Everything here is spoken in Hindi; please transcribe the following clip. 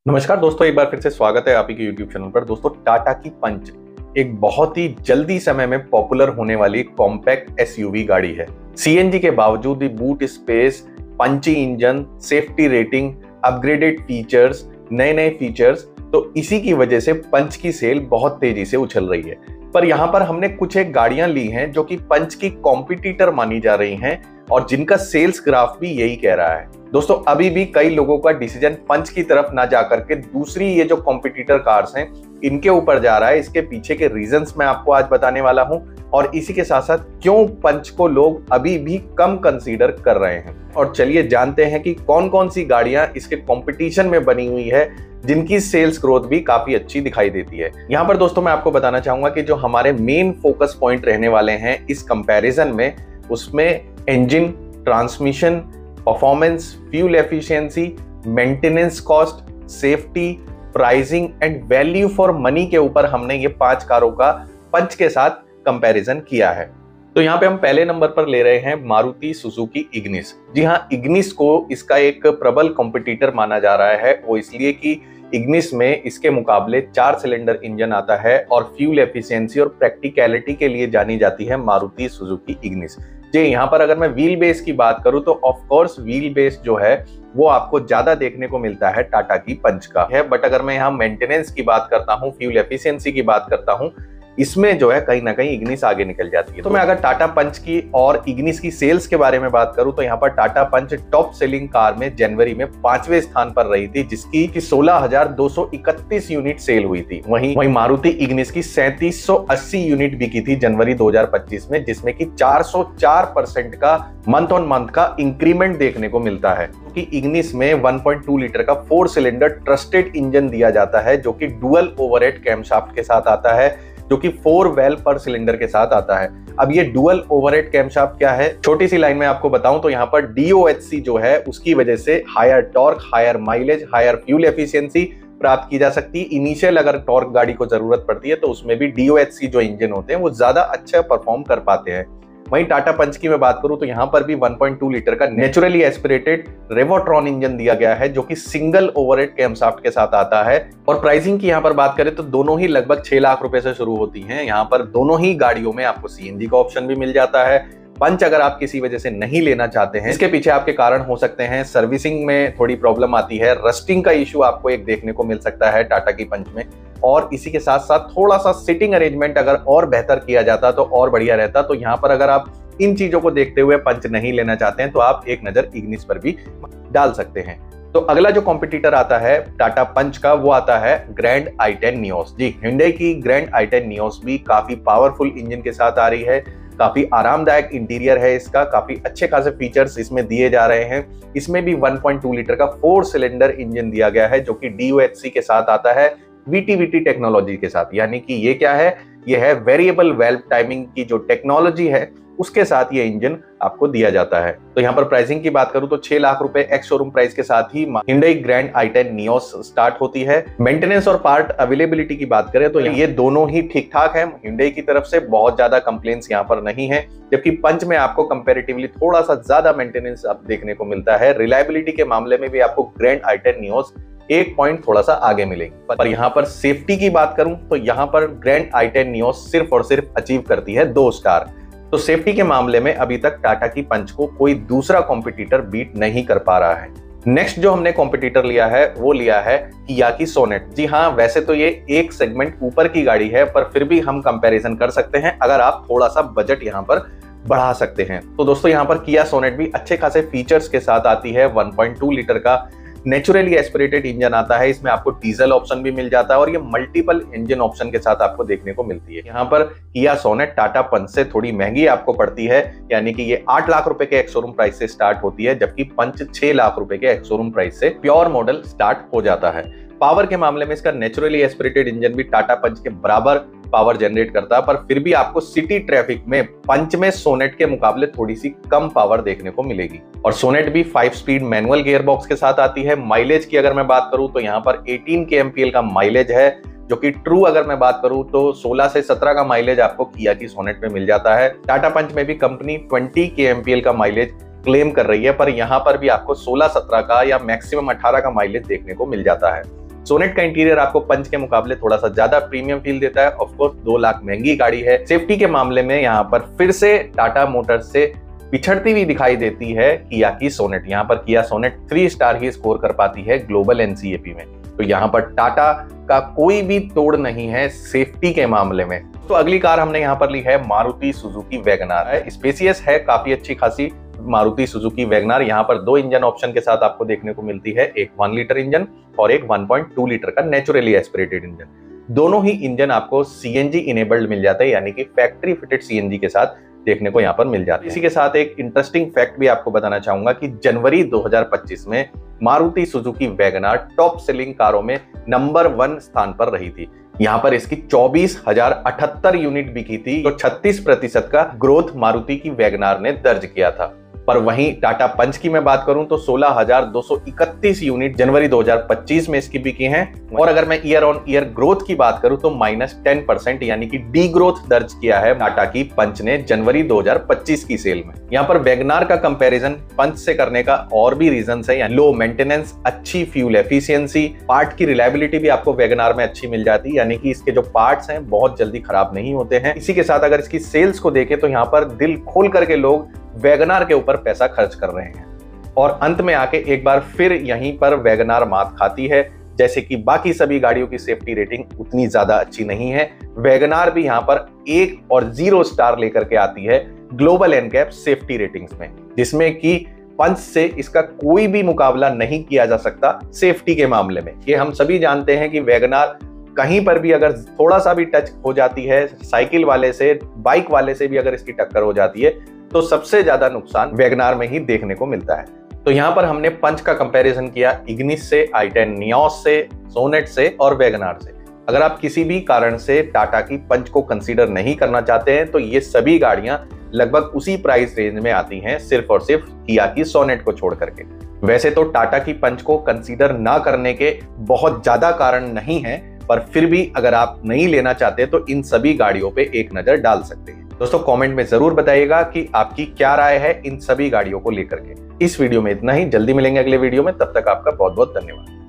नमस्कार दोस्तों, एक बार फिर से स्वागत है आप ही के YouTube चैनल पर। दोस्तों, टाटा की पंच एक बहुत ही जल्दी समय में पॉपुलर होने वाली कॉम्पैक्ट एसयूवी गाड़ी है। सीएनजी के बावजूद भी boot space, punchy engine, safety rating, upgraded features, नए फीचर्स, तो इसी की वजह से पंच की सेल बहुत तेजी से उछल रही है। पर यहाँ पर हमने कुछ एक गाड़ियां ली हैं जो कि पंच की कॉम्पिटिटर मानी जा रही हैं और जिनका सेल्स ग्राफ भी यही कह रहा है। दोस्तों, अभी भी कई लोगों का डिसीजन पंच की तरफ ना जाकर के दूसरी ये जो कॉम्पिटिटर कार्स हैं इनके ऊपर जा रहा है। इसके पीछे के रीजंस मैं आपको आज बताने वाला हूं और इसी के साथ साथ क्यों पंच को लोग अभी भी कम कंसीडर कर रहे हैं। और चलिए जानते हैं कि कौन कौन सी गाड़ियां इसके कंपटीशन में बनी हुई है जिनकी सेल्स ग्रोथ भी काफी अच्छी दिखाई देती है। यहाँ पर दोस्तों मैं आपको बताना चाहूंगा कि जो हमारे मेन फोकस पॉइंट रहने वाले हैं इस कंपैरिजन में, उसमें engine, transmission, performance, fuel efficiency, maintenance cost, safety, pricing and value for money के ऊपर हमने ये 5 कारों का पंच के साथ कंपैरिजन किया है। तो यहाँ पे हम पहले नंबर पर ले रहे हैं मारुति सुजुकी इग्निस। जी हाँ, इग्निस को इसका एक प्रबल कॉम्पिटिटर माना जा रहा है। वो इसलिए कि इग्निस में इसके मुकाबले 4 सिलेंडर इंजन आता है और फ्यूल एफिशिएंसी और प्रैक्टिकलिटी के लिए जानी जाती है मारुति सुजुकी इग्निस। जी, यहाँ पर अगर मैं व्हील बेस की बात करूं तो ऑफ कोर्स व्हील बेस जो है वो आपको ज्यादा देखने को मिलता है टाटा की पंच का है। बट अगर मैं यहाँ मेंटेनेंस की बात करता हूँ, फ्यूल एफिशिएंसी की बात करता हूँ, इसमें जो है कहीं ना कहीं इग्निस आगे निकल जाती है। तो मैं अगर टाटा पंच की और इग्निस की सेल्स के बारे में बात करूं तो यहाँ पर टाटा पंच टॉप सेलिंग कार में जनवरी में 5वें स्थान पर रही थी, जिसकी 16,231 यूनिट सेल हुई थी। वहीं मारुति इग्निस की 3780 यूनिट बिकी थी जनवरी 2025 में, जिसमें कि 404% का मंथ ऑन मंथ का इंक्रीमेंट देखने को मिलता है। कि इग्निस में 1.2 लीटर का 4 सिलेंडर ट्रस्टेड इंजन दिया जाता है जो कि डुअल ओवरहेड कैमशाफ्ट के साथ आता है, जो कि 4 वेल पर सिलेंडर के साथ आता है। अब ये डुअल ओवरहेड कैमशाफ्ट क्या है, छोटी सी लाइन में आपको बताऊं तो यहाँ पर DOHC जो है उसकी वजह से higher torque, higher mileage, higher fuel efficiency प्राप्त की जा सकती है। इनिशियल अगर टॉर्क गाड़ी को जरूरत पड़ती है तो उसमें भी DOHC जो इंजन होते हैं वो ज्यादा अच्छा परफॉर्म कर पाते हैं। वहीं टाटा पंच की मैं बात करूं तो यहां पर भी 1.2 लीटर का नेचुरली एस्पिरेटेड रेवोट्रॉन इंजन दिया गया है जो कि सिंगल ओवरहेड कैमशाफ्ट के साथ आता है। और प्राइसिंग की यहां पर बात करें तो दोनों ही लगभग 6 लाख रुपए से शुरू होती हैं। यहां पर दोनों ही गाड़ियों में आपको CNG का ऑप्शन भी मिल जाता है। पंच अगर आप किसी वजह से नहीं लेना चाहते हैं, इसके पीछे आपके कारण हो सकते हैं सर्विसिंग में थोड़ी प्रॉब्लम आती है, रस्टिंग का इश्यू आपको एक देखने को मिल सकता है टाटा की पंच में, और इसी के साथ साथ थोड़ा सा सिटिंग अरेंजमेंट अगर और बेहतर किया जाता तो और बढ़िया रहता। तो यहाँ पर अगर आप इन चीजों को देखते हुए पंच नहीं लेना चाहते हैं तो आप एक नजर इग्निस पर भी डाल सकते हैं। तो अगला जो कॉम्पिटिटर आता है टाटा पंच का वो आता है ग्रैंड i10 नियोस। जी, Hyundai की ग्रैंड i10 नियोस भी काफी पावरफुल इंजन के साथ आ रही है। काफी आरामदायक इंटीरियर है इसका, काफी अच्छे खासे फीचर्स इसमें दिए जा रहे हैं। इसमें भी 1.2 लीटर का 4 सिलेंडर इंजन दिया गया है जो कि DOHC के साथ आता है, VTVT टेक्नोलॉजी के साथ। यानी कि ये क्या है, ये है वेरिएबल वेल्व टाइमिंग की जो टेक्नोलॉजी है उसके साथ ये इंजन आपको दिया जाता है। तो यहाँ पर प्राइसिंग की बात करूं तो 6 लाख रुपए एक्स शोरूम प्राइस के साथ ही Hyundai grand i10 Nios start होती है। मेंटेनेंस और पार्ट अवेलेबिलिटी की बात करें तो ये दोनों ही ठीक ठाक है। Hyundai की तरफ से बहुत ज्यादा कंप्लेंट्स यहाँ पर नहीं है, जबकि पंच में आपको कंपैरेटिवली थोड़ा सा ज्यादा मेंटेनेंस आप देखने को मिलता है। रिलायबिलिटी के मामले में भी आपको ग्रैंड i10 नियोस एक पॉइंट थोड़ा सा आगे मिलेगी। पर यहाँ पर सेफ्टी की बात करूं तो यहाँ पर ग्रैंड i10 नियोस सिर्फ और सिर्फ अचीव करती है 2 स्टार। तो सेफ्टी के मामले में अभी तक टाटा की पंच को कोई दूसरा कॉम्पिटिटर बीट नहीं कर पा रहा है। नेक्स्ट जो हमने कॉम्पिटिटर लिया है वो लिया है किया की सोनेट। जी हाँ, वैसे तो ये एक सेगमेंट ऊपर की गाड़ी है पर फिर भी हम कंपैरिजन कर सकते हैं अगर आप थोड़ा सा बजट यहाँ पर बढ़ा सकते हैं। तो दोस्तों यहाँ पर किया सोनेट भी अच्छे खासे फीचर्स के साथ आती है। 1.2 लीटर का नेचुरली एस्पिरेटेड इंजन आता है, इसमें आपको डीजल ऑप्शन भी मिल जाता है और ये मल्टीपल इंजन ऑप्शन के साथ आपको देखने को मिलती है। यहाँ पर किया सोनेट टाटा पंच से थोड़ी महंगी आपको पड़ती है, यानी कि ये 8 लाख रुपए के एक्स शोरूम प्राइस से स्टार्ट होती है, जबकि पंच 6 लाख रुपए के एक्स शोरूम प्राइस से प्योर मॉडल स्टार्ट हो जाता है। पावर के मामले में इसका नेचुरली एस्पिरेटेड इंजन भी टाटा पंच के बराबर पावर जनरेट करता है, पर फिर भी आपको सिटी ट्रैफिक में पंच में सोनेट के मुकाबले थोड़ी सी कम पावर देखने को मिलेगी। और सोनेट भी 5 स्पीड मैनुअल गियर बॉक्स के साथ आती है। माइलेज की अगर मैं बात करूं तो यहाँ पर 18 kmpl का माइलेज है, जो कि ट्रू अगर मैं बात करूं तो 16 से 17 का माइलेज आपको किया की सोनेट में मिल जाता है। टाटा पंच में भी कंपनी 20 kmpl का माइलेज क्लेम कर रही है, पर यहाँ पर भी आपको 16-17 का या मैक्सिमम 18 का माइलेज देखने को मिल जाता है। सोनेट का इंटीरियर आपको पंच के मुकाबले थोड़ा सा ज्यादा प्रीमियम फील देता है। ऑफ कोर्स 2 लाख महंगी गाड़ी है। सेफ्टी के मामले में यहाँ पर फिर से टाटा मोटर्स से पिछड़ती हुई दिखाई देती है किया की सोनेट। यहाँ पर किया सोनेट 3 स्टार ही स्कोर कर पाती है ग्लोबल एनसीएपी में। तो यहाँ पर टाटा का कोई भी तोड़ नहीं है सेफ्टी के मामले में। तो अगली कार हमने यहाँ पर ली है मारुति सुजुकी वैगनार है। स्पेसियस है काफी अच्छी खासी मारुति सुजुकी वैगनार। यहाँ पर 2 इंजन ऑप्शन के साथ आपको देखने को मिलती है, एक 1 लीटर इंजन और एक 1.2 लीटर का नेचुरली एस्पिरेटेड इंजन। दोनों ही इंजन आपको सीएनजी इनेबल्ड मिल जाते हैं, यानी कि फैक्ट्री फिटेड सीएनजी के साथ देखने को यहाँ पर मिल जाती है। इसी के साथ एक इंटरेस्टिंग फैक्ट भी आपको बताना चाहूंगा कि जनवरी 2025 में Maruti Suzuki WagonR top selling कारों में नंबर 1 स्थान पर रही थी। यहाँ पर इसकी 24,078 यूनिट बिकी थी। तो 36% का ग्रोथ मारुति की वैगनार ने दर्ज किया था। पर वहीं टाटा पंच की मैं बात करूं तो 16,231 यूनिट जनवरी 2025 में इसकी बिकी हैं। और अगर मैं ईयर ऑन ईयर ग्रोथ की बात करूं तो -10% यानी कि डी ग्रोथ दर्ज किया है टाटा की पंच ने जनवरी 2025 की सेल में। यहाँ पर वैगनार का कंपैरिजन पंच से करने का और भी रीजंस है। लो मेंटेनेंस, अच्छी फ्यूल एफिशिएंसी, पार्ट की रिलायबिलिटी भी आपको वैगनार में अच्छी मिल जाती है, यानी कि इसके जो पार्ट्स हैं बहुत जल्दी खराब नहीं होते हैं। इसी के साथ अगर इसकी सेल्स को देखें तो यहाँ पर दिल खोल करके लोग वैगनार के ऊपर पैसा खर्च कर रहे हैं। और अंत में आके एक बार फिर यहीं पर वैगनार मात खाती है। जैसे कि बाकी सभी गाड़ियों की सेफ्टी रेटिंग उतनी ज्यादा अच्छी नहीं है, वैगनार भी यहाँ पर 1 और 0 स्टार लेकर के आती है ग्लोबल एनकैप सेफ्टी रेटिंग्स में, जिसमें कि पंच से इसका कोई भी मुकाबला नहीं किया जा सकता सेफ्टी के मामले में। ये हम सभी जानते हैं कि वैगनार कहीं पर भी अगर थोड़ा सा भी टच हो जाती है साइकिल वाले से, बाइक वाले से भी अगर इसकी टक्कर हो जाती है तो सबसे ज्यादा नुकसान वैगनार में ही देखने को मिलता है। तो यहाँ पर हमने पंच का कंपैरिजन किया इग्निस से, i10 नियोस से, सोनेट से और वैगनार से। अगर आप किसी भी कारण से टाटा की पंच को कंसीडर नहीं करना चाहते हैं तो ये सभी गाड़ियां लगभग उसी प्राइस रेंज में आती हैं, सिर्फ और सिर्फ किया की सोनेट को छोड़ करके। वैसे तो टाटा की पंच को कंसीडर ना करने के बहुत ज्यादा कारण नहीं है, पर फिर भी अगर आप नहीं लेना चाहते तो इन सभी गाड़ियों पे एक नजर डाल सकते हैं। दोस्तों कमेंट में जरूर बताइएगा कि आपकी क्या राय है इन सभी गाड़ियों को लेकर के। इस वीडियो में इतना ही, जल्दी मिलेंगे अगले वीडियो में, तब तक आपका बहुत बहुत धन्यवाद।